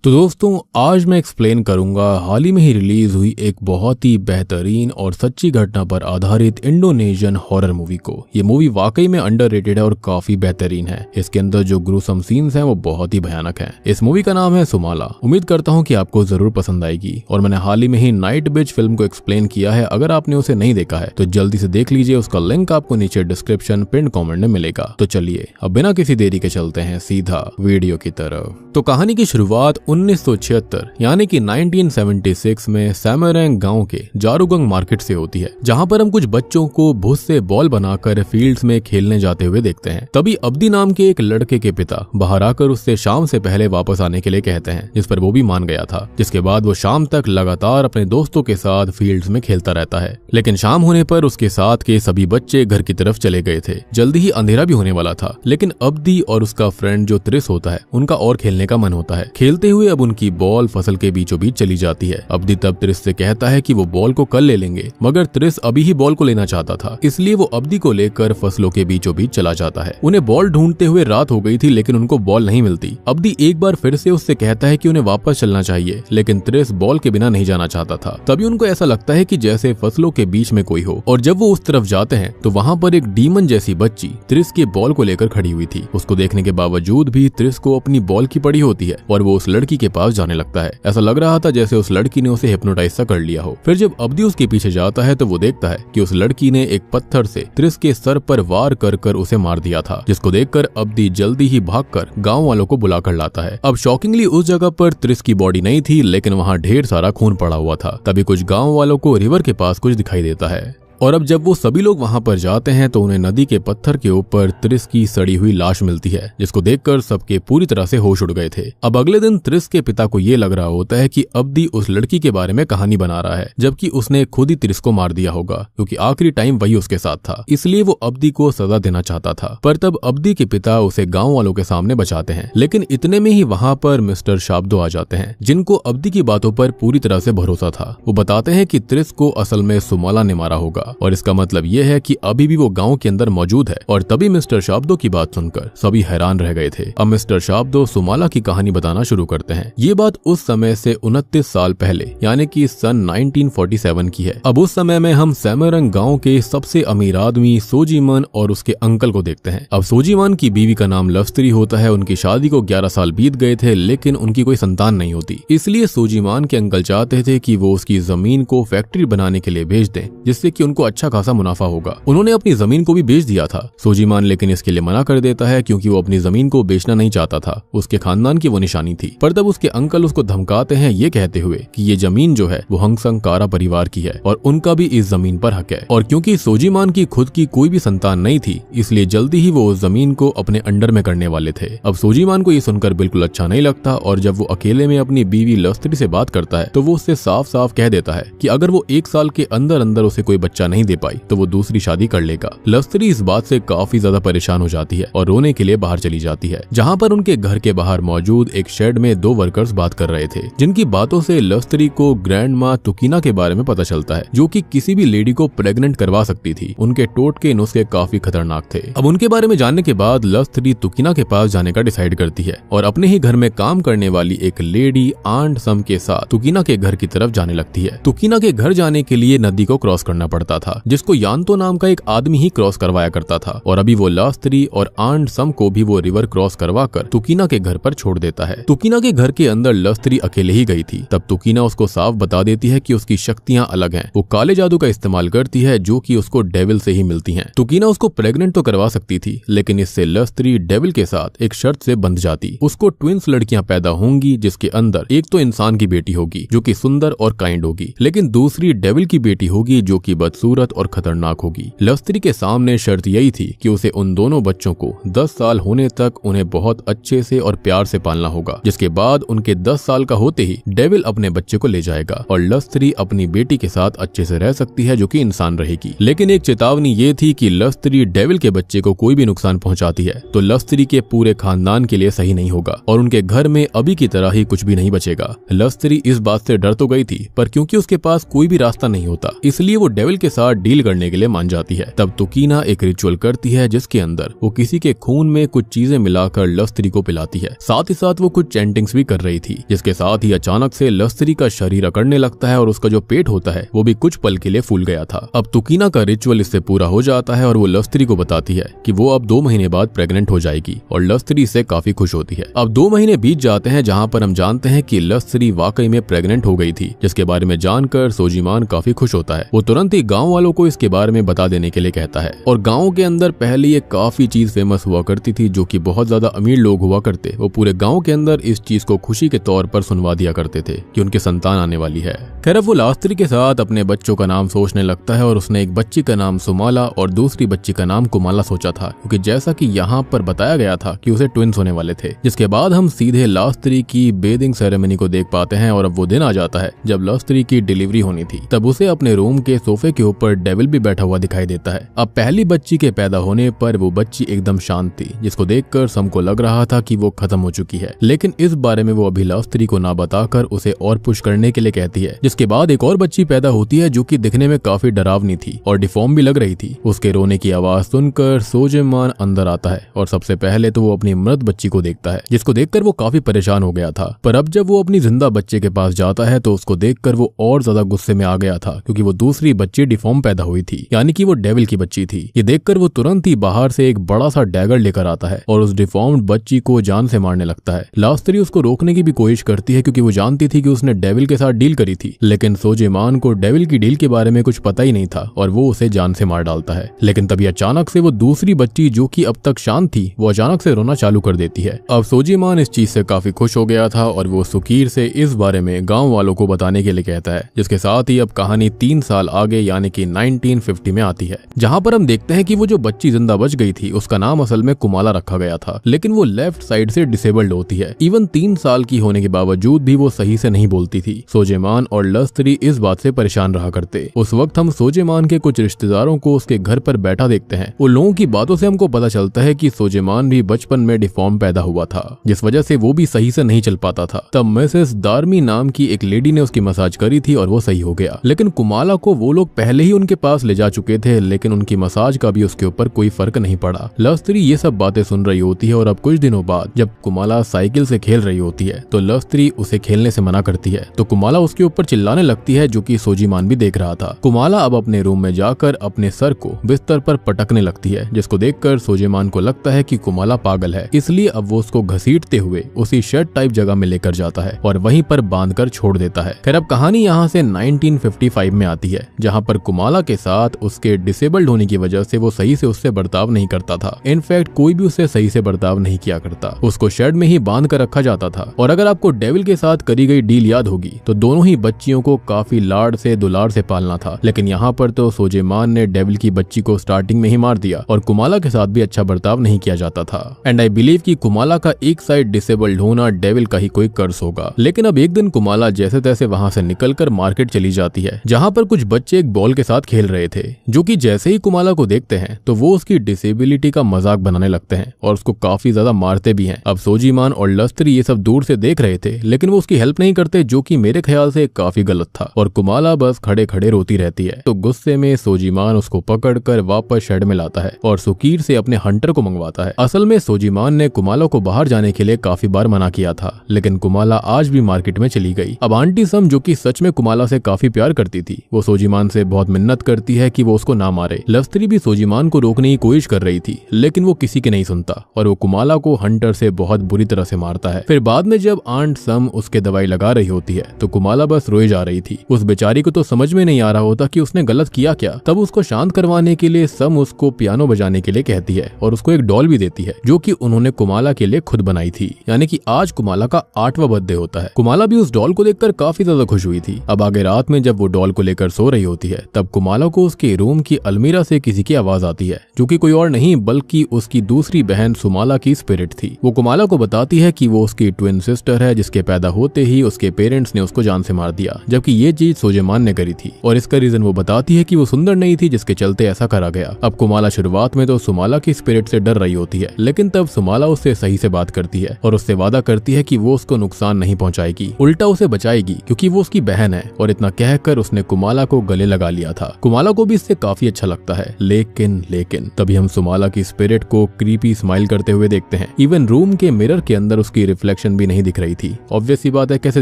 तो दोस्तों आज मैं एक्सप्लेन करूंगा हाल ही में ही रिलीज हुई एक बहुत ही बेहतरीन और सच्ची घटना पर आधारित इंडोनेशियन हॉरर मूवी को। ये मूवी वाकई में अंडररेटेड है और काफी बेहतरीन है। इसके अंदर जो ग्रूसम सीन्स हैं वो बहुत ही भयानक हैं। इस मूवी का नाम है सुमाला। उम्मीद करता हूं कि आपको जरूर पसंद आएगी और मैंने हाल ही में ही नाइट बिच फिल्म को एक्सप्लेन किया है। अगर आपने उसे नहीं देखा है तो जल्दी से देख लीजिए, उसका लिंक आपको नीचे डिस्क्रिप्शन पिन कॉमेंट में मिलेगा। तो चलिए अब बिना किसी देरी के चलते हैं सीधा वीडियो की तरफ। तो कहानी की शुरुआत 1976 यानी कि 1976 में सैमरैंग गांव के जारूगंग मार्केट से होती है, जहां पर हम कुछ बच्चों को भूस से बॉल बनाकर फील्ड्स में खेलने जाते हुए देखते हैं। तभी अब्दी नाम के एक लड़के के पिता बाहर आकर उससे शाम से पहले वापस आने के लिए कहते हैं, जिस पर वो भी मान गया था। जिसके बाद वो शाम तक लगातार अपने दोस्तों के साथ फील्ड्स में खेलता रहता है। लेकिन शाम होने पर उसके साथ के सभी बच्चे घर की तरफ चले गए थे। जल्दी ही अंधेरा भी होने वाला था, लेकिन अब्दी और उसका फ्रेंड जो त्रिस होता है उनका और खेलने का मन होता है। खेलते हुए अब उनकी बॉल फसल के बीचों बीच चली जाती है। अब्दी तब त्रिस से कहता है कि वो बॉल को कल ले लेंगे, मगर त्रिस अभी ही बॉल को लेना चाहता था, इसलिए वो अब्दी को लेकर फसलों के बीचों बीच चला जाता है। उन्हें बॉल ढूंढते हुए रात हो गई थी, लेकिन उनको बॉल नहीं मिलती। अब्दी एक बार फिर से उससे कहता है कि उन्हें वापस चलना चाहिए, लेकिन त्रिस बॉल के बिना नहीं जाना चाहता था। तभी उनको ऐसा लगता है कि जैसे फसलों के बीच में कोई हो, और जब वो उस तरफ जाते हैं तो वहाँ पर एक डीमन जैसी बच्ची त्रिस के बॉल को लेकर खड़ी हुई थी। उसको देखने के बावजूद भी त्रिस को अपनी बॉल की पड़ी होती है और वो उस लड़की के पास जाने लगता है। ऐसा लग रहा था जैसे उस लड़की ने उसे हिप्नोटाइज सा कर लिया हो। फिर जब अब्दी उसके पीछे जाता है तो वो देखता है कि उस लड़की ने एक पत्थर से त्रिस के सर पर वार कर कर उसे मार दिया था, जिसको देखकर अब्दी जल्दी ही भागकर गांव वालों को बुलाकर लाता है। अब शॉकिंगली उस जगह पर त्रिस की बॉडी नहीं थी, लेकिन वहाँ ढेर सारा खून पड़ा हुआ था। तभी कुछ गांव वालों को रिवर के पास कुछ दिखाई देता है, और अब जब वो सभी लोग वहां पर जाते हैं तो उन्हें नदी के पत्थर के ऊपर त्रिस की सड़ी हुई लाश मिलती है, जिसको देखकर सबके पूरी तरह से होश उड़ गए थे। अब अगले दिन त्रिस के पिता को ये लग रहा होता है कि अब्दी उस लड़की के बारे में कहानी बना रहा है, जबकि उसने खुद ही त्रिस को मार दिया होगा, क्योंकि आखिरी टाइम वही उसके साथ था। इसलिए वो अब्दी को सजा देना चाहता था। पर तब अब्दी के पिता उसे गाँव वालों के सामने बचाते हैं। लेकिन इतने में ही वहां पर मिस्टर शाब्दो आ जाते हैं, जिनको अब्दी की बातों पर पूरी तरह से भरोसा था। वो बताते हैं कि त्रिस को असल में सुमाला ने मारा होगा, और इसका मतलब यह है कि अभी भी वो गांव के अंदर मौजूद है। और तभी मिस्टर शाब्दो की बात सुनकर सभी हैरान रह गए थे। अब मिस्टर शाब्दो सुमाला की कहानी बताना शुरू करते हैं। ये बात उस समय से 29 साल पहले यानी कि सन 1947 की है। अब उस समय में हम सैमरंग गांव के सबसे अमीर आदमी सोजीमन और उसके अंकल को देखते हैं। अब सोजीमन की बीवी का नाम लवस्त्री होता है। उनकी शादी को 11 साल बीत गए थे, लेकिन उनकी कोई संतान नहीं होती। इसलिए सोजीमन के अंकल चाहते थे कि वो उसकी जमीन को फैक्ट्री बनाने के लिए बेच दें, जिससे कि उनको अच्छा खासा मुनाफा होगा। उन्होंने अपनी जमीन को भी बेच दिया था। सोजीमान लेकिन इसके लिए मना कर देता है, क्योंकि वो अपनी जमीन को बेचना नहीं चाहता था। उसके खानदान की वो निशानी थी। पर तब उसके अंकल उसको धमकाते हैं, ये कहते हुए कि ये जमीन जो है वो हंगसंग कारा परिवार की है और उनका भी इस जमीन पर हक है। और क्योंकि सोजीमान की खुद की कोई भी संतान नहीं थी, इसलिए जल्दी ही वो उस जमीन को अपने अंडर में करने वाले थे। अब सोजीमान को ये सुनकर बिल्कुल अच्छा नहीं लगता, और जब वो अकेले में अपनी बीवी लवस्त्री से बात करता है तो वो उससे साफ साफ कह देता है कि अगर वो 1 साल के अंदर अंदर उसे कोई बच्चा नहीं दे पाई तो वो दूसरी शादी कर लेगा। लवस्त्री इस बात से काफी ज्यादा परेशान हो जाती है और रोने के लिए बाहर चली जाती है, जहां पर उनके घर के बाहर मौजूद एक शेड में 2 वर्कर्स बात कर रहे थे, जिनकी बातों से लवस्त्री को ग्रैंड माँ तुकीना के बारे में पता चलता है, जो कि किसी भी लेडी को प्रेग्नेंट करवा सकती थी। उनके टोटके नुस्खे काफी खतरनाक थे। अब उनके बारे में जानने के बाद लवस्त्री तुकीना के पास जाने का डिसाइड करती है और अपने ही घर में काम करने वाली एक लेडी आंट सम के साथ तुकीना के घर की तरफ जाने लगती है। तुकीना के घर जाने के लिए नदी को क्रॉस करना पड़ता था, जिसको यान्तो नाम का एक आदमी ही क्रॉस करवाया करता था, और अभी वो लवस्त्री और आंट सम को भी वो रिवर क्रॉस करवा कर तुकीना के घर पर छोड़ देता है। तुकीना के घर के अंदर लवस्त्री अकेले ही गई थी। तब तुकीना उसको साफ बता देती है कि उसकी शक्तियां अलग हैं। वो काले जादू का इस्तेमाल करती है, जो कि उसको डेविल से ही मिलती हैं। तुकीना उसको प्रेग्नेंट तो करवा सकती थी, लेकिन इससे लवस्त्री डेविल के साथ एक शर्त से बंध जाती। उसको ट्विंस लड़कियां पैदा होंगी, जिसके अंदर एक तो इंसान की बेटी होगी जो कि सुंदर और काइंड होगी, लेकिन दूसरी डेविल की बेटी होगी जो कि बदसूरत और खतरनाक होगी। लवस्त्री के सामने शर्त यही थी कि उसे उन दोनों बच्चों को 10 साल होने तक उन्हें बहुत अच्छे से और प्यार से पालना होगा, जिसके बाद उनके 10 साल का होते ही डेविल अपने बच्चे को ले जाएगा और लवस्त्री अपनी बेटी के साथ अच्छे से रह सकती है, जो कि इंसान रहेगी। लेकिन एक चेतावनी ये थी कि लवस्त्री डेविल के बच्चे को कोई भी नुकसान पहुंचाती है तो लवस्त्री के पूरे खानदान के लिए सही नहीं होगा और उनके घर में अभी की तरह ही कुछ भी नहीं बचेगा। लवस्त्री इस बात से डर तो गई थी, पर क्योंकि उसके पास कोई भी रास्ता नहीं होता, इसलिए वो डेविल के के साथ डील करने के लिए मान जाती है। तब तुकीना एक रिचुअल करती है जिसके अंदर वो किसी के खून में कुछ चीजें मिलाकर लश्तरी को पिलाती है। साथ ही साथ वो कुछ चैंटिंग्स भी कर रही थी, जिसके साथ ही अचानक से लश्तरी का शरीर अकड़ने लगता है और उसका जो पेट होता है वो भी कुछ पल के लिए फूल गया था। अब तुकीना का रिचुअल इससे पूरा हो जाता है और वो लश्तरी को बताती है कि वो अब 2 महीने बाद प्रेग्नेंट हो जाएगी और लश्तरी इससे काफी खुश होती है। अब 2 महीने बीत जाते हैं जहाँ पर हम जानते हैं कि लश्तरी वाकई में प्रेग्नेंट हो गई थी, जिसके बारे में जानकर सोजीमान काफी खुश होता है। वो तुरंत ही गाँव वालों को इसके बारे में बता देने के लिए कहता है और गाँव के अंदर पहले ये काफी चीज फेमस हुआ करती थी, जो कि बहुत ज्यादा अमीर लोग हुआ करते, वो पूरे गाँव के अंदर इस चीज को खुशी के तौर पर सुनवा दिया करते थे कि उनके संतान आने वाली है। खैर अब वो लश्तरी के साथ अपने बच्चों का नाम सोचने लगता है और उसने एक बच्ची का नाम सुमाला और दूसरी बच्ची का नाम कुमाला सोचा था, क्योंकि जैसा कि यहाँ पर बताया गया था कि उसे ट्विंस होने वाले थे। जिसके बाद हम सीधे लश्तरी की बेदिंग सेरेमनी को देख पाते हैं और अब वो दिन आ जाता है जब लश्तरी की डिलीवरी होनी थी। तब उसे अपने रूम के सोफे के ऊपर डेविल भी बैठा हुआ दिखाई देता है। अब पहली बच्ची के पैदा होने पर वो बच्ची एकदम शांत थी, जिसको देखकर सम को लग रहा था कि वो खत्म हो चुकी है, लेकिन इस बारे में वो अभी लश्तरी को ना बताकर उसे और पुश करने के लिए कहती है। जिसके बाद एक और बच्ची पैदा होती है जो कि दिखने में काफी डरावनी थी और डिफॉर्म भी लग रही थी। उसके रोने की आवाज सुनकर सोजेमान अंदर आता है और सबसे पहले तो वो अपनी मृत बच्ची को देखता है, जिसको देखकर वो काफी परेशान हो गया था। पर अब जब वो अपनी जिंदा बच्चे के पास जाता है तो उसको देखकर वो और ज्यादा गुस्से में आ गया था, क्योंकि वो दूसरी बच्ची डिफॉर्म पैदा हुई थी, यानी कि वो डेविल की बच्ची थी। ये देखकर वो तुरंत ही बाहर से एक बड़ा सा डैगर लेकर आता है और उस डिफॉर्म्ड बच्ची को जान से मारने लगता है। लश्तरी उसको रोकने की भी कोशिश करती है, क्योंकि वो जानती थी कि उसने डेविल के साथ डील करी थी, लेकिन सोजेमान को डेविल की डील के बारे में कुछ पता ही नहीं था और वो उसे जान से मार डालता है। लेकिन तभी अचानक से वो दूसरी बच्ची जो कि अब तक शांत थी, वो अचानक से रोना चालू कर देती है। अब सोजेमान इस चीज से काफी खुश हो गया था और वो सुकीर से इस बारे में गांव वालों को बताने के लिए कहता है। जिसके साथ ही अब कहानी 3 साल आगे यानी कि 1950 में आती है, जहां पर हम देखते हैं कि वो जो बच्ची जिंदा बच गई थी उसका नाम असल में कुमाला रखा गया था, लेकिन वो लेफ्ट साइड से डिसेबल्ड होती है। इवन 3 साल की होने के बावजूद भी वो सही से नहीं बोलती थी। सोजेमान और लश्तरी इस बात से परेशान रहा करते। उस वक्त हम सोजेमान के कुछ रिश्तेदारों को उसके घर पर बैठा देखते हैं। उन लोगों की बातों से हमको पता चलता है कि सोजेमान भी बचपन में डिफॉर्म पैदा हुआ था, जिस वजह से वो भी सही से नहीं चल पाता था। तब मिसेस दार्मी नाम की एक लेडी ने उसकी मसाज करी थी और वो सही हो गया, लेकिन कुमाला को वो लोग पहले ही उनके पास ले जा चुके थे, लेकिन उनकी मसाज का भी उसके ऊपर कोई फर्क नहीं पड़ा। लश्तरी ये सब बातें सुन रही होती है और अब कुछ दिनों बाद जब कुमाला साइकिल से खेल रही होती है तो लश्तरी उसे खेलने से मना करती है, तो कुमाला उसके ऊपर चिल्लाने लगती है, जो कि सोजीमान भी देख रहा था। कुमाला अब अपने रूम में जाकर अपने सर को बिस्तर पर पटकने लगती है, जिसको देखकर सोजेमान को लगता है कि कुमाला पागल है, इसलिए अब वो उसको घसीटते हुए उसी शेड टाइप जगह में लेकर जाता है और वहीं पर बांधकर छोड़ देता है। फिर अब कहानी यहाँ से 1955 में आती है, जहाँ पर कुमाला के साथ उसके डिसेबल्ड होने की वजह से वो सही से उससे बर्ताव नहीं करता था। इनफैक्ट कोई भी उससे सही से बर्ताव नहीं किया करता, उसको शेड में ही बांध कर रखा जाता था। और अगर आपको डेविल के साथ करी गई डील याद होगी तो दोनों ही बच्चियों को काफी लाड से दुलार से पालना था, लेकिन यहाँ पर तो सोजेमान ने डेविल की बच्ची को स्टार्टिंग में ही मार दिया और कुमाला के साथ भी अच्छा बर्ताव नहीं किया जाता था। एंड आई बिलीव कि कुमाला का एक साइड डिसेबल्ड होना डेविल का ही कोई कर्स होगा। लेकिन अब एक दिन कुमाला जैसे तैसे वहां से निकलकर मार्केट चली जाती है, जहां पर कुछ बच्चे एक बॉल के साथ खेल रहे थे, जो कि जैसे ही कुमाला को देखते हैं तो वो उसकी डिसेबिलिटी का मजाक बनाने लगते हैं और उसको काफी ज्यादा मारते भी हैं। अब सोजीमान और लश्तरी ये सब दूर से देख रहे थे, लेकिन वो उसकी हेल्प नहीं करते, जो कि मेरे ख्याल से काफी गलत था। और कुमाला बस खड़े खड़े रोती रहती है। तो गुस्से में सोजीमान उसको पकड़कर वापस शेड में लाता है और सुकीर से अपने हंटर को मंगवाता है। असल में सोजीमान ने कुमाला को बाहर जाने के लिए काफी बार मना किया था, लेकिन कुमाला आज भी मार्केट में चली गई। अब आंटी सम, जो कि सच में कुमाला से काफी प्यार करती थी, वो सोजीमान से बहुत मिन्नत करती है कि वो उसको ना मारे। लश्तरी भी सोजीमान को रोकने की कोशिश कर रही थी, लेकिन वो किसी की नहीं सुनता और वो कुमाला को हंटर से बहुत बुरी तरह से मारता है। फिर बाद में जब आंट सम उसके दवाई लगा रही होती है तो कुमाला बस रोए जा रही थी। उस बेचारी को तो समझ में नहीं आ रहा होता कि उसने गलत किया क्या। तब उसको शांत करवाने के लिए सम उसको पियानो बजाने के लिए कहती है और उसको एक डॉल भी देती है, जो कि उन्होंने कुमाला के लिए खुद बनाई थी। यानी कि आज कुमाला का 8वां बर्थडे होता है। कुमाला भी उस डॉल को देखकर काफी ज्यादा खुश हुई थी। अब आगे रात में जब वो डॉल को लेकर सो रही होती है तब कुमाला को उसके रूम की अलमीरा से किसी की आवाज आती है, जो कि कोई और नहीं बल्कि उसकी दूसरी बहन सुमाला की स्पिरिट थी। वो कुमाला को बताती है कि वो उसकी ट्विन सिस्टर है, जिसके पैदा होते ही उसके पेरेंट्स ने उसको जान से मार दिया, जबकि ये चीज सोजेमान ने करी थी। और इसका रीजन वो बताती है कि वो सुंदर नहीं थी, जिसके चलते ऐसा करा गया। अब कुमाला शुरुआत में तो सुमाला की स्पिरिट से डर रही होती है, लेकिन तब सुमाला उससे सही से बात करती है और उससे वादा करती है कि वो उसको नुकसान नहीं पहुंचाएगी, उल्टा उसे बचाएगी, क्योंकि वो उसकी बहन है। और इतना कहकर उसने कुमाला को गले लगा लिया था। कुमाला को भी इससे काफी अच्छा लगता है, लेकिन तभी हम सुमाला की स्पिरिट को क्रीपी स्माइल करते हुए देखते हैं। इवन रूम के मिरर के अंदर उसकी रिफ्लेक्शन भी नहीं दिख रही थी। ऑब्वियस सी बात है, कैसे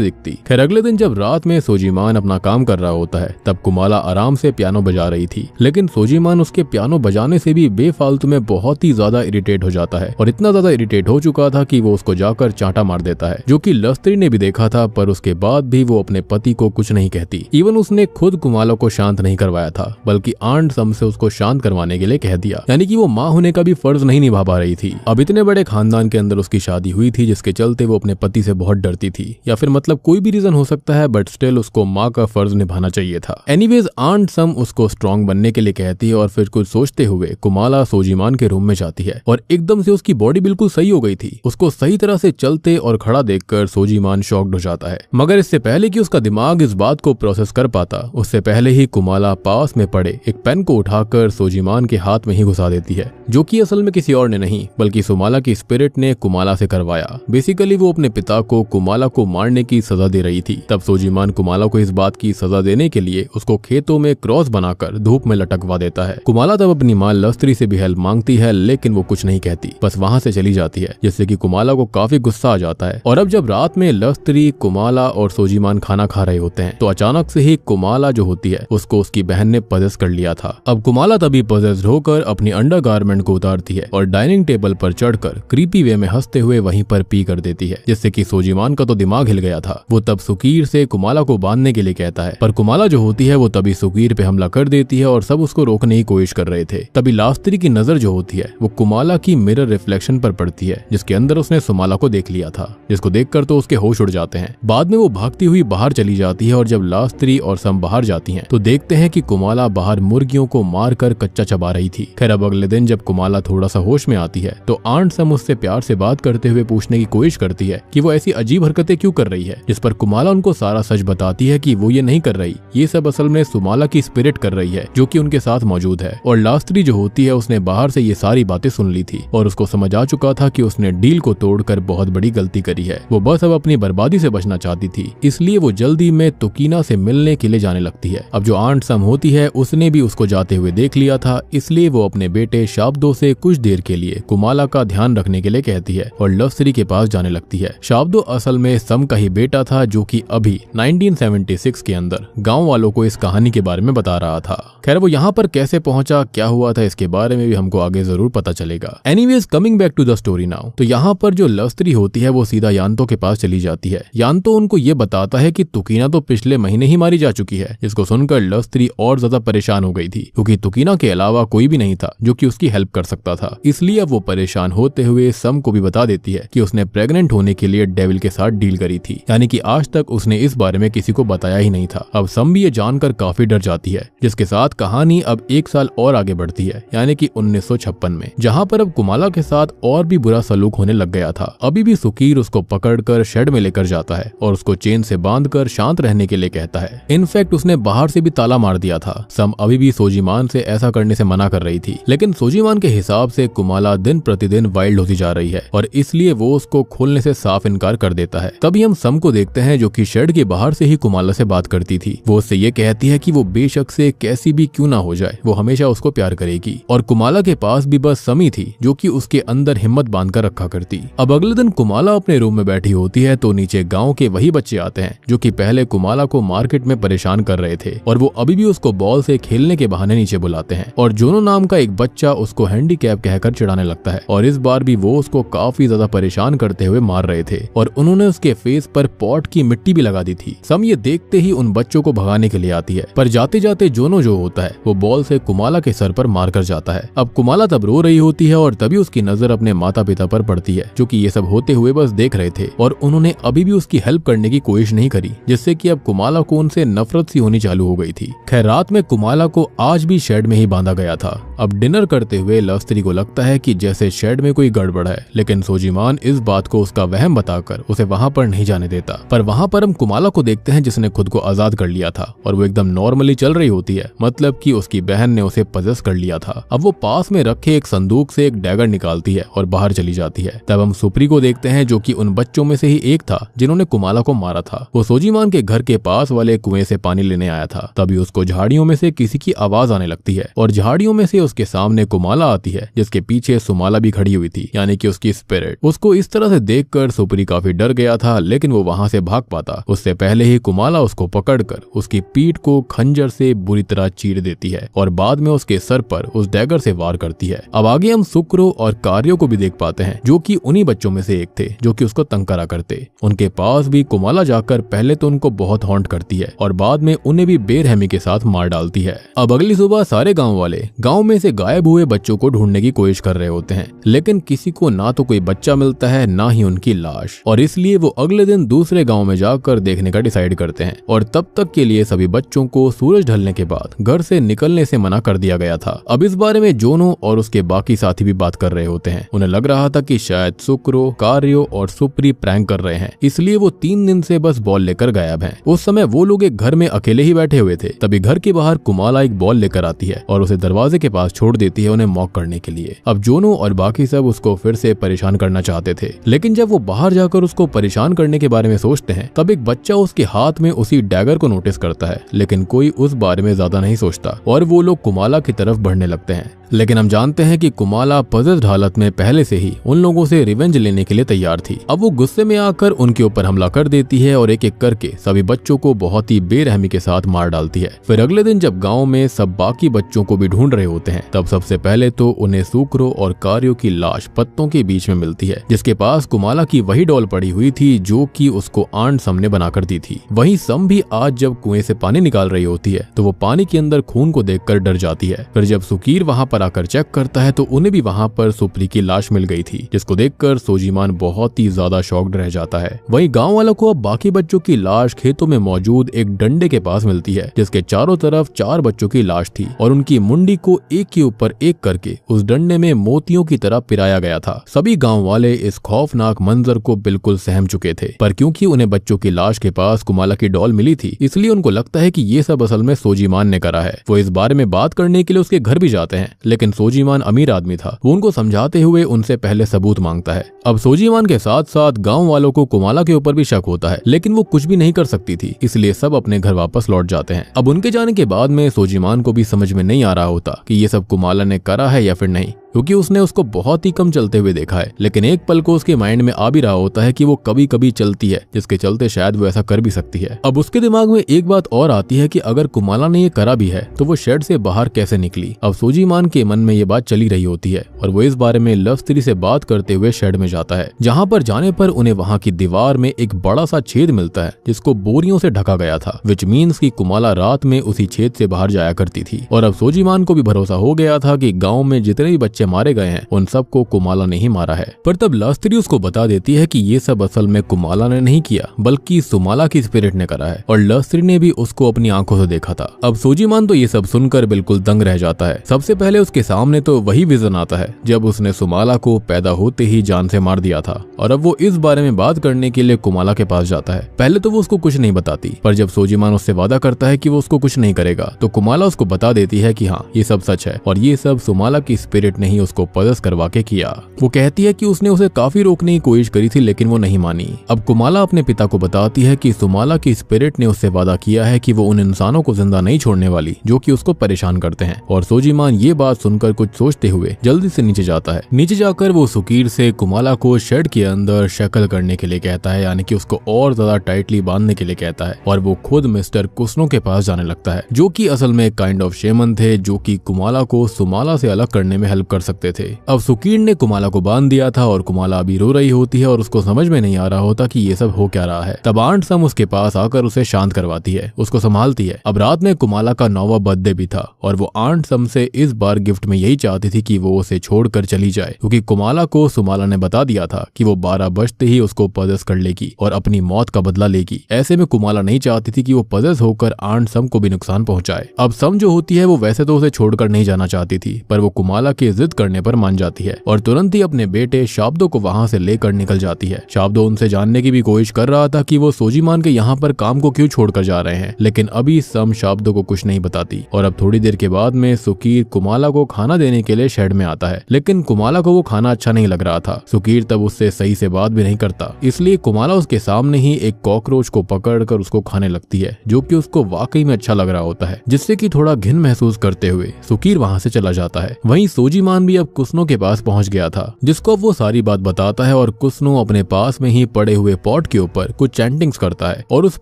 दिखती। खैर अगले दिन जब रात में सोजीमान अपना काम कर रहा होता है तब कुमाला आराम से पियानो बजा रही थी, लेकिन सोजीमान उसके पियानो बजाने से भी बेफालतू में बहुत ही ज्यादा इरिटेट हो जाता है और इतना ज्यादा इरिटेट हो चुका था कि वो उसको जाकर चांटा मार देता है, जो कि लस्त्री ने भी देखा था। पर उसके बाद भी वो अपने पति को कुछ नहीं कहती। इवन उसने खुद कुमाला को शांत नहीं करवाया था, बल्कि आंट सम से उसको शांत करवाने के लिए कह दिया। यानी कि वो माँ होने का भी फर्ज नहीं निभा पा रही थी। अब इतने बड़े खानदान के अंदर उसकी शादी हुई थी, जिसके चलते वो अपने पति से बहुत डरती थी, या फिर मतलब कोई भी रीजन हो सकता है, बट स्टिल उसको माँ का फर्ज निभाना चाहिए था। एनीवेज आंट सम उसको स्ट्रॉन्ग बनने के लिए कहती है और फिर कुछ सोचते हुए कुमाला सोजीमान के रूम में जाती है और एकदम से उसकी बॉडी बिल्कुल सही हो गई थी। उसको सही तरह से चलते और खड़ा देखकर सोजीमान शॉक्ड हो जाता है, मगर इससे पहले कि उसका दिमाग इस बात को प्रोसेस कर पाता, उससे पहले ही कुमाला पास में पड़े एक पेन को उठाकर सोजीमान के हाथ में ही घुसा देती है, जो कि असल में किसी और ने नहीं बल्कि सुमाला की स्पिरिट ने कुमाला से करवाया। बेसिकली वो अपने पिता को कुमाला को मारने की सजा दे रही थी। तब सोजीमान कुमाला को इस बात की सजा देने के लिए उसको खेतों में क्रॉस बनाकर धूप में लटकवा देता है। कुमाला तब अपनी माँ लस्त्री से भी हेल्प मांगती है, लेकिन वो कुछ नहीं कहती, बस वहाँ से चली जाती है, जिससे कि कुमाला को काफी गुस्सा आ जाता है। और अब जब रात में लस्त्री, कुमाला और सोजीमान खाना खा रहे होते हैं तो अचानक से ही कुमाला जो होती है उसको उसकी बहन ने पजेस कर लिया था। अब कुमाला तभी पजेस्ड होकर अपनी अंडरगारमेंट को उतारती है और डाइनिंग टेबल पर चढ़कर क्रीपी वे में हंसते हुए वहीं पर पी कर देती है, जिससे कि सोजीमान का तो दिमाग हिल गया था। वो तब सुकीर से कुमाला को बांधने के लिए कहता है, पर कुमाला जो होती है वो तभी सुकीर पे हमला कर देती है और सब उसको रोकने की कोशिश कर रहे थे। तभी लास्त्री की नजर जो होती है वो कुमाला की मिरर रिफ्लेक्शन पर पड़ती है, जिसके अंदर उसने सुमाला को देख लिया था, जिसको देखकर तो उसके होश उड़ जाते हैं। बाद में वो भागती हुई बाहर चली जाती है और जब लास्त्री और सम बाहर जाती हैं तो देखते हैं कि कुमाला बाहर मुर्गियों को मारकर कच्चा चबा रही थी। खैर अब अगले दिन जब कुमाला थोड़ा सा होश में आती है तो आंट सम उससे प्यार से बात करते हुए पूछने की कोशिश करती है कि वो ऐसी अजीब हरकतें क्यों कर रही है, जिस पर कुमाला उनको सारा सच बताती है कि वो ये नहीं कर रही, ये सब असल में सुमाला की स्पिरिट कर रही है जो कि उनके साथ मौजूद है। और लास्त्री जो होती है उसने बाहर से ये सारी बातें सुन ली थी और उसको समझ आ चुका था कि उसने डील को तोड़कर बहुत बड़ी गलती करी है। वो बस अब अपनी बर्बादी से बचना चाहती थी, इसलिए वो जल्दी में तुकीना से मिलने के लिए जाने लगती है। अब जो आंट सम होती है उसने भी उसको जाते हुए देख लिया था, इसलिए वो अपने बेटे शाब्दो से कुछ देर के लिए कुमाला का ध्यान रखने के लिए कहती है और लस्त्री के पास जाने लगती है। शाब्दो असल में सम का ही बेटा था, जो कि अभी 1976 के अंदर गांव वालों को इस कहानी के बारे में बता रहा था। खैर वो यहाँ पर कैसे पहुंचा, क्या हुआ था, इसके बारे में भी हमको आगे जरूर पता चलेगा। Anyways coming back to the story now, तो यहाँ पर जो लस्त्री होती है वो सीधा यान्तो के पास चली जाती है। यान्तो उनको ये बताता है कि तुकीना तो पिछले महीने ही मारी जा चुकी है, जिसको सुनकर लस्त्री और ज्यादा परेशान हो गई थी, क्योंकि तुकीना के अलावा कोई भी नहीं था जो कि उसकी हेल्प कर सकता था। इसलिए अब वो परेशान होते हुए सम को भी बता देती है कि उसने प्रेग्नेंट होने के लिए डेविल के साथ डील करी थी, यानी कि आज तक उसने इस बारे में किसी को बताया ही नहीं था। अब सम भी ये जानकर काफी डर जाती है, जिसके साथ कहानी अब 1 साल और आगे बढ़ती है, यानी कि 1956 में, जहाँ पर अब कुमाला के साथ और भी बुरा सलूक होने लग गया था। अभी भी सुकीर उसको पकड़कर शेड में लेकर जाता है और उसको चेन से बांधकर शांत रहने के लिए कहता है। इनफैक्ट उसने बाहर से भी ताला मार दिया था। सम अभी भी सोजीमान से ऐसा करने से मना कर रही थी, लेकिन सोजीमान के हिसाब से कुमाला दिन प्रतिदिन वाइल्ड होती जा रही है और इसलिए वो उसको खोलने से साफ इनकार कर देता है। तभी हम सम को देखते हैं जो कि शेड के बाहर से ही कुमाला से बात करती थी। वो उससे ये कहती है कि वो बेशक से कैसी भी क्यों ना हो जाए, वो हमेशा उसको प्यार करेगी। और कुमाला के पास भी बस समी थी जो कि उसके अंदर हिम्मत बांधकर रखा करती। अब अगले दिन कुमाला अपने रूम में बैठी होती है तो नीचे गांव के वही बच्चे आते हैं जो कि पहले कुमाला को मार्केट में परेशान कर रहे थे और वो अभी भी उसको बॉल से खेलने के बहाने नीचे बुलाते हैं। और जोनो नाम का एक बच्चा उसको हैंडीकैप कहकर चिढ़ाने लगता है और इस बार भी वो उसको काफी ज्यादा परेशान करते हुए मार रहे थे और उन्होंने उसके फेस पर पॉट की मिट्टी भी लगा दी थी। सम ये देखते ही उन बच्चों को भगाने के लिए आती है, पर जाते जाते जोनो जो होता है वो बॉल से कुमाला के सर पर मार कर जाता है। अब कुमाला तब रो रही होती है और तभी उसकी नजर अपने माता पिता पर पड़ती है जो कि ये सब होते हुए बस देख रहे थे और उन्होंने अभी भी उसकी हेल्प करने की कोशिश नहीं करी, जिससे कि अब कुमाला को उनसे नफरत सी होनी चालू हो गई थी। खैर रात में कुमाला को आज भी शेड में ही बांधा गया था। अब डिनर करते हुए लस्त्री को लगता है कि जैसे शेड में कोई गड़बड़ है, लेकिन सोजीमान इस बात को उसका वहम बताकर उसे वहां पर नहीं जाने देता। पर वहां पर हम कुमाला को देखते हैं जिसने खुद को आजाद कर लिया था और वो एकदम नॉर्मली चल रही होती है, मतलब कि उसकी बहन ने उसे पजेस कर लिया था। अब वो पास में रखे एक संदूक से एक डैगर निकालती है और बाहर चली जाती है। तब हम सुप्री को देखते हैं जो कि उन बच्चों में से ही एक था जिन्होंने कुमाला को मारा था। वो सोजीमान के घर के पास वाले कुएं से पानी लेने आया था। तभी उसको उसको झाड़ियों में से किसी की आवाज आने लगती है और झाड़ियों में से उसके सामने कुमाला आती है, जिसके पीछे सुमाला भी खड़ी हुई थी, यानी कि उसकी स्पिरिट। उसको इस तरह से देखकर सुपरी काफी डर गया था, लेकिन वो वहां से भाग पाता उससे पहले ही कुमाला उसको पकड़कर उसकी पीठ को खंजर से बुरी तरह चीर देती है और बाद में उसके सर पर उस डैगर से वार करती है। अब आगे हम सुक्रो और कार्यो को भी देख पाते हैं, जो कि उन्हीं बच्चों में से एक थे जो कि उसको तंग करा करते। उनके पास भी कुमाला जाकर पहले तो उनको बहुत हॉन्ट करती है और बाद में उन्हें भी बेरहमी के साथ मार डालती है। अब अगली सुबह सारे गांव वाले गांव में से गायब हुए बच्चों को ढूंढने की कोशिश कर रहे होते हैं, लेकिन किसी को ना तो कोई बच्चा मिलता है ना ही उनकी लाश, और इसलिए वो अगले दिन दूसरे गांव में जाकर देखने का डिसाइड करते हैं। और तब तक के लिए सभी बच्चों को सूरज ढलने के बाद घर से निकलने से मना कर दिया गया था। अब इस बारे में जोनो और उसके बाकी साथी भी बात कर रहे होते हैं। उन्हें लग रहा था कि शायद सुक्रो, कार्यो और सुप्री प्रैंक कर रहे हैं, इसलिए वो 3 दिन से बस बॉल लेकर गायब हैं। उस समय वो लोग एक घर में अकेले ही बैठे हुए थे, तभी घर के बाहर कुमाला एक बॉल लेकर आती है और उसे दरवाजे के पास छोड़ देती है उन्हें मॉक करने के लिए। अब जोनो और बाकी सब उसको फिर से परेशान करना चाहते थे, लेकिन जब वो बाहर जाकर उसको परेशान करने के बारे में सोचते हैं तब एक बच्चा उसके हाथ में उसी डैगर को नोटिस करता है, लेकिन कोई उस बारे में ज्यादा नहीं सोचता और वो लोग कुमाला की तरफ बढ़ने लगते हैं। लेकिन हम जानते हैं कि कुमाला पॉजेस्ड हालत में पहले से ही उन लोगों से रिवेंज लेने के लिए तैयार थी। अब वो गुस्से में आकर उनके ऊपर हमला कर देती है और एक एक करके सभी बच्चों को बहुत ही बेरहमी के साथ मार डालती है। फिर अगले दिन जब गांव में सब बाकी बच्चों को भी ढूंढ रहे होते हैं, तब सबसे पहले तो उन्हें सुक्रो और कार्यो की लाश पत्तों के बीच में मिलती है, जिसके पास कुमाला की वही डॉल पड़ी हुई थी जो कि उसको आंट सम ने बनाकर दी थी। वहीं सम भी आज जब कुएं से पानी निकाल रही होती है तो वो पानी के अंदर खून को देखकर डर जाती है। फिर जब सुकीर वहां पर आकर चेक करता है तो उन्हें भी वहां पर सुप्री की लाश मिल गई थी, जिसको देखकर सोजीमान बहुत ही ज्यादा शॉक्ड रह जाता है। वहीं गांव वालों को अब बाकी बच्चों की लाश खेतों में मौजूद एक डंडे के पास मिलती है, जिसके चारों तरफ 4 बच्चों की लाश थी और उनकी मुंडी को एक के ऊपर एक करके उस डंडे में मोतियों की तरह पिराया गया था। सभी गांव वाले इस खौफनाक मंजर को बिल्कुल सहम चुके थे, पर क्योंकि उन्हें बच्चों की लाश के पास कुमाला की डॉल मिली थी, इसलिए उनको लगता है कि ये सब असल में सोजीमान ने करा है। वो इस बारे में बात करने के लिए उसके घर भी जाते हैं, लेकिन सोजीमान अमीर आदमी था, वो उनको समझाते हुए उनसे पहले सबूत मांगता है। अब सोजीमान के साथ साथ गांव वालों को कुमाला के ऊपर भी शक होता है, लेकिन वो कुछ भी नहीं कर सकती थी, इसलिए सब अपने घर वापस लौट जाते हैं। अब उनके जाने के बाद में सोजीमान को भी समझ में नहीं आ रहा होता कि ये सब कुमाला ने करा है या फिर नहीं, क्योंकि उसने उसको बहुत ही कम चलते हुए देखा है। लेकिन एक पल को उसके माइंड में आ भी रहा होता है कि वो कभी कभी चलती है, जिसके चलते शायद वो ऐसा कर भी सकती है। अब उसके दिमाग में एक बात और आती है कि अगर कुमाला ने ये करा भी है तो वो शेड से बाहर कैसे निकली। अब सोजीमान के मन में ये बात चली रही होती है और वो इस बारे में लव स्त्री से बात करते हुए शेड में जाता है, जहाँ पर जाने पर उन्हें वहाँ की दीवार में एक बड़ा सा छेद मिलता है जिसको बोरियों से ढका गया था, विच मीन्स की कुमाला रात में उसी छेद से बाहर जाया करती थी। और अब सोजीमान को भी भरोसा हो गया था कि गाँव में जितने भी बच्चे मारे गए हैं उन सबको कुमाला ने ही मारा है। पर तब लस्त्री उसको बता देती है कि ये सब असल में कुमाला ने नहीं किया, बल्कि सुमाला की स्पिरिट ने करा है और लस्त्री ने भी उसको अपनी आंखों से देखा था। अब सोजीमान तो ये सब सुनकर बिल्कुल दंग रह जाता है। सबसे पहले उसके सामने तो वही विजन आता है जब उसने सुमाला को पैदा होते ही जान से मार दिया था, और अब वो इस बारे में बात करने के लिए कुमाला के पास जाता है। पहले तो वो उसको कुछ नहीं बताती, पर जब सोजीमान उससे वादा करता है कि वो उसको कुछ नहीं करेगा तो कुमाला उसको बता देती है कि हाँ ये सब सच है और ये सब सुमाला की स्पिरिट ने ही उसको पॉजेस करवा के किया। वो कहती है कि उसने उसे काफी रोकने की कोशिश करी थी, लेकिन वो नहीं मानी। अब कुमाला अपने पिता को बताती है कि सुमाला की स्पिरिट ने उससे वादा किया है कि वो उन इंसानों को जिंदा नहीं छोड़ने वाली जो कि उसको परेशान करते हैं। और सोजीमान ये बात सुनकर कुछ सोचते हुए जल्दी से नीचे जाता है। नीचे जाकर वो सुकीर से कुमाला को शेड के अंदर शक्ल करने के लिए कहता है, यानी कि उसको और ज्यादा टाइटली बांधने के लिए कहता है, और वो खुद मिस्टर कुसनो के पास जाने लगता है, जो कि असल में काइंड ऑफ शेमन थे, जो कि कुमाला को सुमाला से अलग करने में हेल्प कर सकते थे। अब सुकीर ने कुमाला को बांध दिया था और कुमाला अभी रो रही होती है और उसको समझ में नहीं आ रहा होता कि ये सब हो क्या रहा है। तब आंट सम उसके पास आकर उसे शांत करवाती है, उसको संभालती है। अब रात में कुमाला का 9वां बर्थडे भी था और वो आंट सम से इस बार गिफ्ट में यही चाहती थी कि वो उसे छोड़कर चली जाए, क्योंकि कुमाला को सुमाला ने बता दिया था कि वो 12 बजते ही उसको पॉजेस कर लेगी और अपनी मौत का बदला लेगी। ऐसे में कुमाला नहीं चाहती थी कि वो पॉजेस होकर आंट सम को भी नुकसान पहुंचाए। अब सम जो होती है वो वैसे तो उसे छोड़कर नहीं जाना चाहती थी, पर वो कुमाला की जिद मदद करने पर मान जाती है और तुरंत ही अपने बेटे शाब्दो को वहां से लेकर निकल जाती है। शाब्दो उनसे जानने की भी कोशिश कर रहा था कि वो सोजीमान के यहाँ पर काम को क्यों छोड़कर जा रहे हैं, लेकिन अभी सम शाब्दो को कुछ नहीं बताती। और अब थोड़ी देर के बाद में सुकीर कुमाला को खाना देने के लिए शेड में आता है, लेकिन कुमाला को वो खाना अच्छा नहीं लग रहा था। सुकीर तब उससे सही से बात भी नहीं करता, इसलिए कुमाला उसके सामने ही एक कॉकरोच को पकड़कर उसको खाने लगती है, जो कि उसको वाकई में अच्छा लग रहा होता है, जिससे कि थोड़ा घिन महसूस करते हुए सुकीर वहां से चला जाता है। वहीं सोजीमान भी अब कुसनो के पास पहुंच गया था, जिसको अब वो सारी बात बताता है और कुसनो अपने पास में ही पड़े हुए पॉट के ऊपर कुछ चैंटिंग्स करता है और उस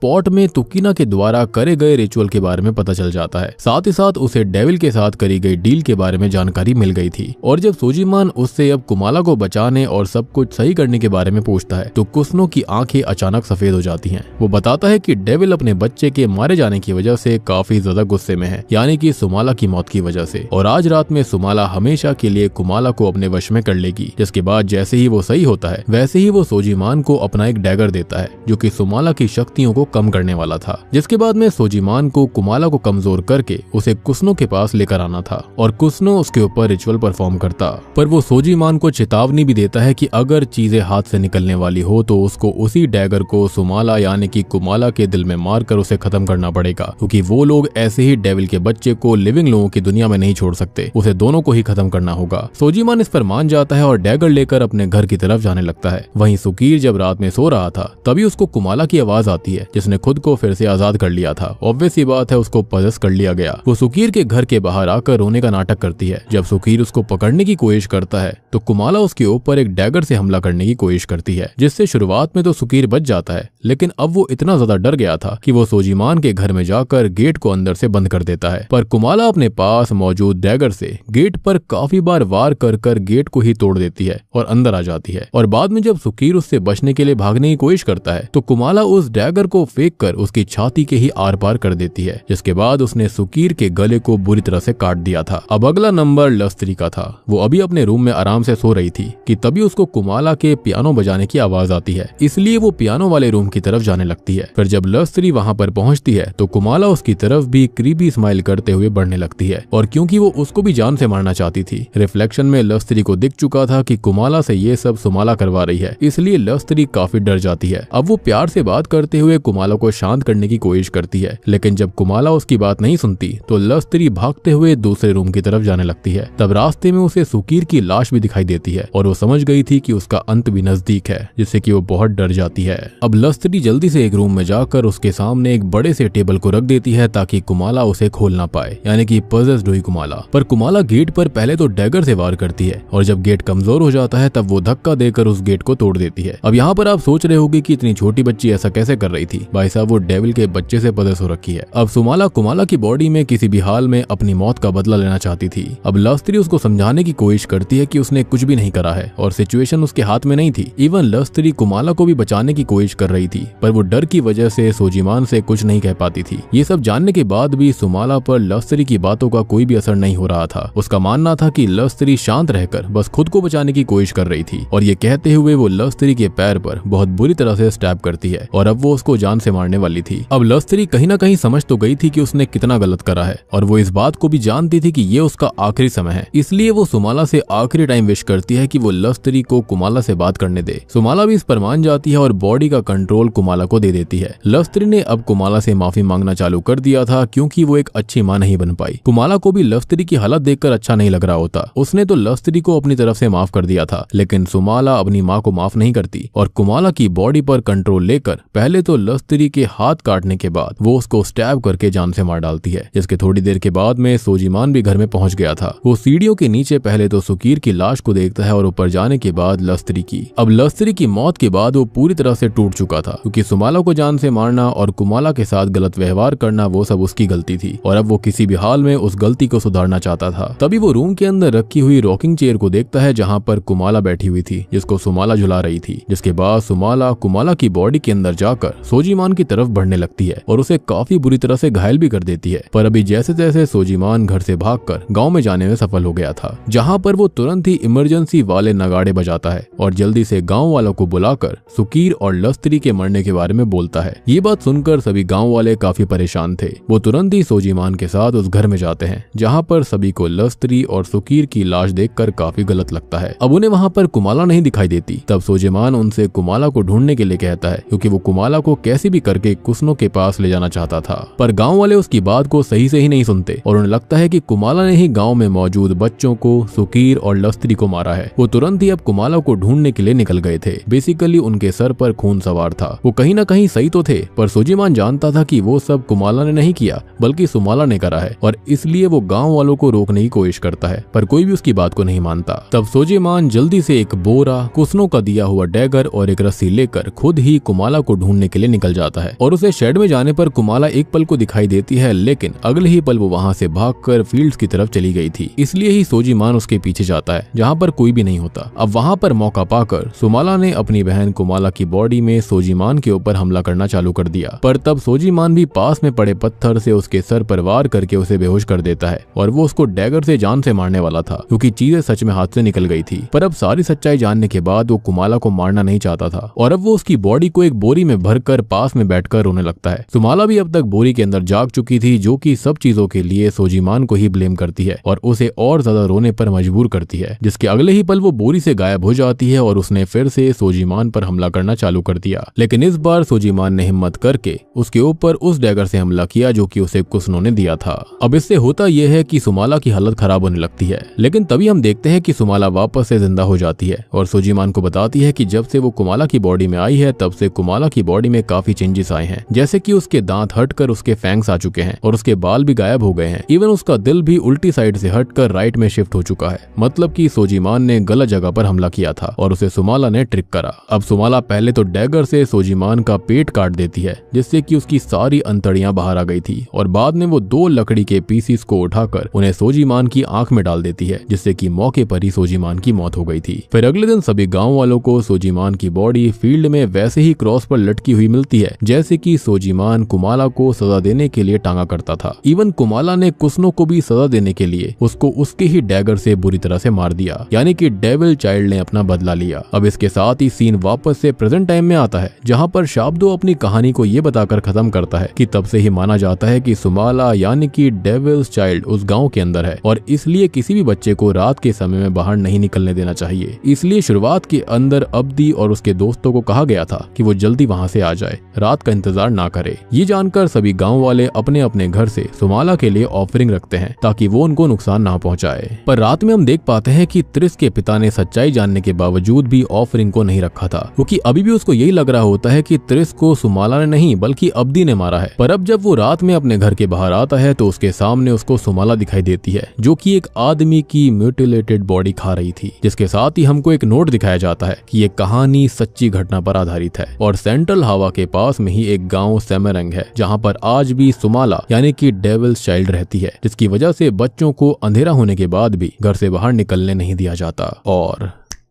पॉट में तुकीना के द्वारा करे गए रिचुअल के बारे में पता चल जाता है। साथ ही साथ उसे डेविल के साथ करी गई डील के बारे में जानकारी मिल गई थी। और जब सोजीमान उससे अब कुमाला को बचाने और सब कुछ सही करने के बारे में पूछता है तो कुसनो की आंखें अचानक सफेद हो जाती हैं। वो बताता है कि डेविल अपने बच्चे के मारे जाने की वजह से काफी ज्यादा गुस्से में है, यानी कि सुमाला की मौत की वजह से, और आज रात में सुमाला हमेशा के लिए कुमाला को अपने वश में कर लेगी। जिसके बाद जैसे ही वो सही होता है वैसे ही वो सोजीमान को अपना एक डैगर देता है, जो कि सुमाला की शक्तियों को कम करने वाला था। जिसके बाद में सोजीमान को कुमाला को कमजोर करके उसे कुसनो के पास लेकर आना था और कुसनो उसके ऊपर रिचुअल परफॉर्म करता। पर वो सोजीमान को चेतावनी भी देता है कि अगर चीजें हाथ से निकलने वाली हो तो उसको उसी डैगर को सुमाला यानी कि कुमाला के दिल में मारकर उसे खत्म करना पड़ेगा, क्योंकि वो लोग ऐसे ही डेविल के बच्चे को लिविंग लोगों की दुनिया में नहीं छोड़ सकते, उसे दोनों को ही खत्म करना होगा। सोजीमान इस पर मान जाता है और डैगर लेकर अपने घर की तरफ जाने लगता है। वहीं सुकीर जब रात में सो रहा था तभी उसको कुमाला की आवाज आती है, जिसने खुद को फिर से आजाद कर लिया था। ऑब्वियस ही बात है, उसको पजेस कर लिया गया। वो सुकीर के घर के बाहर आकर रोने का नाटक करती है। जब सुकीर उसको पकड़ने की कोशिश करता है तो कुमाला उसके ऊपर एक डैगर से हमला करने की कोशिश करती है, जिससे शुरुआत में तो सुकीर बच जाता है, लेकिन अब वो इतना ज्यादा डर गया था कि वो सोजीमान के घर में जाकर गेट को अंदर से बंद कर देता है। पर कुमाला अपने पास मौजूद डैगर से गेट पर काफी बार वार कर कर गेट को ही तोड़ देती है और अंदर आ जाती है। और बाद में जब सुकीर उससे बचने के लिए भागने की कोशिश करता है तो कुमाला उस डैगर को फेंक कर उसकी छाती के ही आर पार कर देती है, जिसके बाद उसने सुकीर के गले को बुरी तरह से काट दिया था। अब अगला नंबर लस्त्री का था। वो अभी अपने रूम में आराम से सो रही थी कि तभी उसको कुमाला के पियानो बजाने की आवाज आती है, इसलिए वो पियानो वाले रूम की तरफ जाने लगती है। फिर जब लस्त्री वहां पर पहुंचती है तो कुमाला उसकी तरफ भी क्रीपी स्माइल करते हुए बढ़ने लगती है, और क्योंकि वो उसको भी जान से मारना चाहती थी, रिफ्लेक्शन में लस्त्री को दिख चुका था कि कुमाला से ये सब सुमाला करवा रही है, इसलिए लस्त्री काफी डर जाती है। अब वो प्यार से बात करते हुए कुमाला को शांत करने की कोशिश करती है, लेकिन जब कुमाला उसकी बात नहीं सुनती तो लस्त्री भागते हुए दूसरे रूम की तरफ जाने लगती है। तब रास्ते में उसे सुकीर की लाश भी दिखाई देती है और वो समझ गई थी कि उसका अंत भी नजदीक है, जिससे कि वो बहुत डर जाती है। अब लस्त्री जल्दी से एक रूम में जाकर उसके सामने एक बड़े से टेबल को रख देती है ताकि कुमाला उसे खोल ना पाए, यानी कि पजेस्ड हुई कुमाला। पर कुमाला गेट पर पहले तो डैगर से वार करती है और जब गेट कमजोर हो जाता है तब वो धक्का देकर उस गेट को तोड़ देती है। अब यहाँ पर आप सोच रहे होंगे कि इतनी छोटी बच्ची ऐसा कैसे कर रही थी। भाई साहब, वो डेविल के बच्चे से पजेस हो रखी है। अब सुमाला कुमाला की बॉडी में किसी भी हाल में अपनी मौत का बदला लेना चाहती थी। अब लस्त्री उसको समझाने की कोशिश करती है कि उसने कुछ भी नहीं करा है और सिचुएशन उसके हाथ में नहीं थी। इवन लस्त्री कुमाला को भी बचाने की कोशिश कर रही थी, पर वो डर की वजह से सोजीमान से कुछ नहीं कह पाती थी। ये सब जानने के बाद भी सुमाला पर लस्त्री की बातों का कोई भी असर नहीं हो रहा था। उसका मानना था कि लस्त्री शांत रहकर बस खुद को बचाने की कोशिश कर रही थी, और ये कहते हुए वो लस्त्री के पैर पर बहुत बुरी तरह से स्टैब करती है और अब वो उसको जान से मारने वाली थी। अब लस्त्री कहीं ना कहीं समझ तो गई थी कि उसने कितना गलत करा है, और वो इस बात को भी जानती थी कि ये उसका आखिरी समय है, इसलिए वो सुमाला से आखिरी टाइम विश करती है कि वो लस्त्री को कुमाला से बात करने दे। सुमाला भी इस पर मान जाती है और बॉडी का कंट्रोल कुमाला को दे देती है। लस्त्री ने अब कुमाला से माफी मांगना चालू कर दिया था, क्योंकि वो एक अच्छी मां नहीं बन पाई। कुमाला को भी लस्त्री की हालत देखकर अच्छा नहीं लग रहा होता। उसने तो लस्त्री को अपनी तरफ से माफ कर दिया था, लेकिन सुमाला अपनी माँ को माफ नहीं करती और कुमाला की बॉडी पर कंट्रोल लेकर पहले तो लस्त्री के हाथ काटने के बाद वो उसको स्टैब करके जान से मार डालती है। जिसके थोड़ी देर के बाद में सोजीमान भी घर में पहुंच गया था। वो सीढ़ियों के नीचे पहले तो सुकीर की लाश को देखता है और ऊपर जाने के बाद लस्त्री की। अब लस्त्री की मौत के बाद वो पूरी तरह से टूट चुका था, क्योंकि सुमाला को जान से मारना और कुमाला के साथ गलत व्यवहार करना वो सब उसकी गलती थी, और अब वो किसी भी हाल में उस गलती को सुधारना चाहता था। तभी वो रूम के अंदर रखी हुई रॉकिंग चेयर को देखता है जहाँ पर कुमाला बैठी हुई थी, जिसको सुमाला झुला रही थी। जिसके बाद सुमाला कुमाला की बॉडी के अंदर जाकर सोजीमान की तरफ बढ़ने लगती है और उसे काफी बुरी तरह से घायल भी कर देती है। पर अभी जैसे तैसे सोजीमान घर से भागकर गांव में जाने में सफल हो गया था, जहां पर वो तुरंत ही इमरजेंसी वाले नगाड़े बजाता है और जल्दी से गांव वालों को बुलाकर सुकीर और लस्त्री के मरने के बारे में बोलता है। ये बात सुनकर सभी गांव वाले काफी परेशान थे। वो तुरंत ही सोजीमान के साथ उस घर में जाते हैं, जहाँ पर सभी को लस्त्री और सुकीर सुकीर की लाश देखकर काफी गलत लगता है। अब उन्हें वहाँ पर कुमाला नहीं दिखाई देती। तब सोजेमान उनसे कुमाला को ढूंढने के लिए कहता है, क्योंकि वो कुमाला को कैसे भी करके कुसनो के पास ले जाना चाहता था। पर गाँव वाले उसकी बात को सही से ही नहीं सुनते और उन्हें लगता है कि कुमाला ने ही गाँव में मौजूद बच्चों को, सुकीर और लस्त्री को मारा है। वो तुरंत ही अब कुमाला को ढूंढने के लिए निकल गए थे। बेसिकली उनके सर पर खून सवार था। वो कहीं ना कहीं सही तो थे, पर सोजीमान जानता था कि वो सब कुमाला ने नहीं किया बल्कि सुमाला ने करा है, और इसलिए वो गांव वालों को रोकने की कोशिश करता है, पर कोई भी उसकी बात को नहीं मानता। तब सोजीमान जल्दी से एक बोरा, कुसनो का दिया हुआ डैगर और एक रस्सी लेकर खुद ही कुमाला को ढूंढने के लिए निकल जाता है। और उसे शेड में जाने पर कुमाला एक पल को दिखाई देती है, लेकिन अगले ही पल वो वहां से भागकर फील्ड्स की तरफ चली गई थी। इसलिए ही सोजीमान उसके पीछे जाता है जहाँ पर कोई भी नहीं होता। अब वहाँ पर मौका पाकर सुमाला ने अपनी बहन कुमाला की बॉडी में सोजीमान के ऊपर हमला करना चालू कर दिया, पर तब सोजीमान भी पास में पड़े पत्थर से उसके सर पर वार करके उसे बेहोश कर देता है, और वो उसको डैगर से जान से मारने वाला था, क्योंकि चीजें सच में हाथ से निकल गई थी। पर अब सारी सच्चाई जानने के बाद वो कुमाला को मारना नहीं चाहता था, और अब वो उसकी बॉडी को एक बोरी में भरकर पास में बैठकर रोने लगता है। सुमाला भी अब तक बोरी के अंदर जाग चुकी थी, जो कि सब चीजों के लिए सोजीमान को ही ब्लेम करती है और उसे और ज्यादा रोने पर मजबूर करती है, जिसके अगले ही पल वो बोरी से गायब हो जाती है और उसने फिर से सोजीमान पर हमला करना चालू कर दिया। लेकिन इस बार सोजीमान ने हिम्मत करके उसके ऊपर उस डैगर से हमला किया जो कि उसे कुसनो ने दिया था। अब इससे होता यह है कि सुमाला की हालत खराब होने लगती है, लेकिन तभी हम देखते हैं कि सुमाला वापस से जिंदा हो जाती है और सोजीमान को बताती है कि जब से वो कुमाला की बॉडी में आई है तब से कुमाला की बॉडी में काफी चेंजेस आए हैं, जैसे कि उसके दांत हटकर उसके फैंग्स आ चुके हैं और उसके बाल भी गायब हो गए हैं। इवन उसका दिल भी उल्टी साइड से हटकर राइट में शिफ्ट हो चुका है। मतलब कि सोजीमान ने गलत जगह पर हमला किया था और उसे सुमाला ने ट्रिक करा। अब सुमाला पहले तो डैगर से सोजीमान का पेट काट देती है, जिससे कि उसकी सारी अंतड़ियां बाहर आ गई थी, और बाद में वो 2 लकड़ी के पीसीस को उठाकर उन्हें सोजीमान की आंख में डाल देती है, जिससे कि मौके पर ही सोजीमान की मौत हो गई थी। फिर अगले दिन सभी गाँव वालों को सोजीमान की बॉडी फील्ड में वैसे ही क्रॉस पर लटकी हुई मिलती है, जैसे कि सोजीमान कुमाला को सजा देने के लिए टांगा करता था। इवन कुमाला ने कुसनो को भी सजा देने के लिए उसको उसके ही डैगर से बुरी तरह से मार दिया, यानी कि डेविल चाइल्ड ने अपना बदला लिया। अब इसके साथ ही सीन वापस से प्रेजेंट टाइम में आता है, जहां पर शाब्दो अपनी कहानी को ये बताकर खत्म करता है कि तब से ही माना जाता है कि सुमाला यानी कि डेविल्स चाइल्ड उस गांव के अंदर है, और इसलिए किसी भी बच्चे को रात के समय में बाहर नहीं निकलने देना चाहिए। इसलिए शुरुआत के अंदर अब्दी और उसके दोस्तों को कहा गया था कि वो जल्दी वहां से आ जाए, रात का इंतजार ना करे। ये जानकर सभी गाँव वाले अपने अपने घर से सुमाला के लिए ऑफरिंग रखते हैं ताकि वो उनको नुकसान ना पहुंचाए। पर रात में हम देख पाते हैं कि त्रिस के पिता ने सच्चाई जानने के बावजूद भी ऑफरिंग को नहीं रखा था, क्योंकि अभी भी उसको यही लग रहा होता है कि त्रिस को सुमाला ने नहीं बल्कि अब्दी ने मारा है। पर अब जब वो रात में अपने घर के बाहर आता है तो उसके सामने उसको सुमाला दिखाई देती है, जो कि एक आदमी की म्यूटिलेटेड बॉडी खा रही थी। जिसके साथ ही हमको एक नोट दिखाया जाता है कि ये कहानी सच्ची घटना पर आधारित है, और सेंट्रल हवा के पास में ही एक गाँव सेमेरंग है, जहाँ पर आज भी सुमाला यानी कि डेविल्स चाइल्ड रहती है, जिसकी वजह से बच्चों को अंधेरा होने के बाद भी घर से बाहर निकलने नहीं दिया जाता। और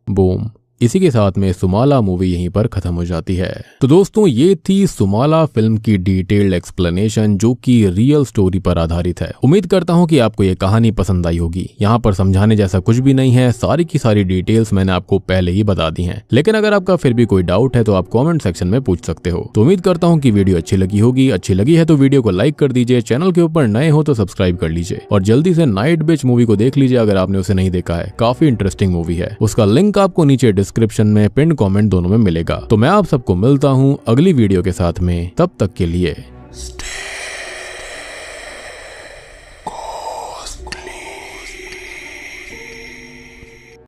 बूम, इसी के साथ में सुमाला मूवी यहीं पर खत्म हो जाती है। तो दोस्तों, ये थी सुमाला फिल्म की डिटेल्ड एक्सप्लेनेशन, जो कि रियल स्टोरी पर आधारित है। उम्मीद करता हूं कि आपको ये कहानी पसंद आई होगी। यहाँ पर समझाने जैसा कुछ भी नहीं है, सारी की सारी डिटेल्स मैंने आपको पहले ही बता दी हैं। लेकिन अगर आपका फिर भी कोई डाउट है तो आप कॉमेंट सेक्शन में पूछ सकते हो। तो उम्मीद करता हूँ कि वीडियो अच्छी लगी होगी। अच्छी लगी है तो वीडियो को लाइक कर दीजिए, चैनल के ऊपर नए हो तो सब्सक्राइब कर लीजिए, और जल्दी से नाइट बिच मूवी को देख लीजिए अगर आपने उसे नहीं देखा है। काफी इंटरेस्टिंग मूवी है, उसका लिंक आपको नीचे डिस्क्रिप्शन में, पिन कमेंट दोनों में मिलेगा। तो मैं आप सबको मिलता हूँ अगली वीडियो के साथ में, तब तक के लिए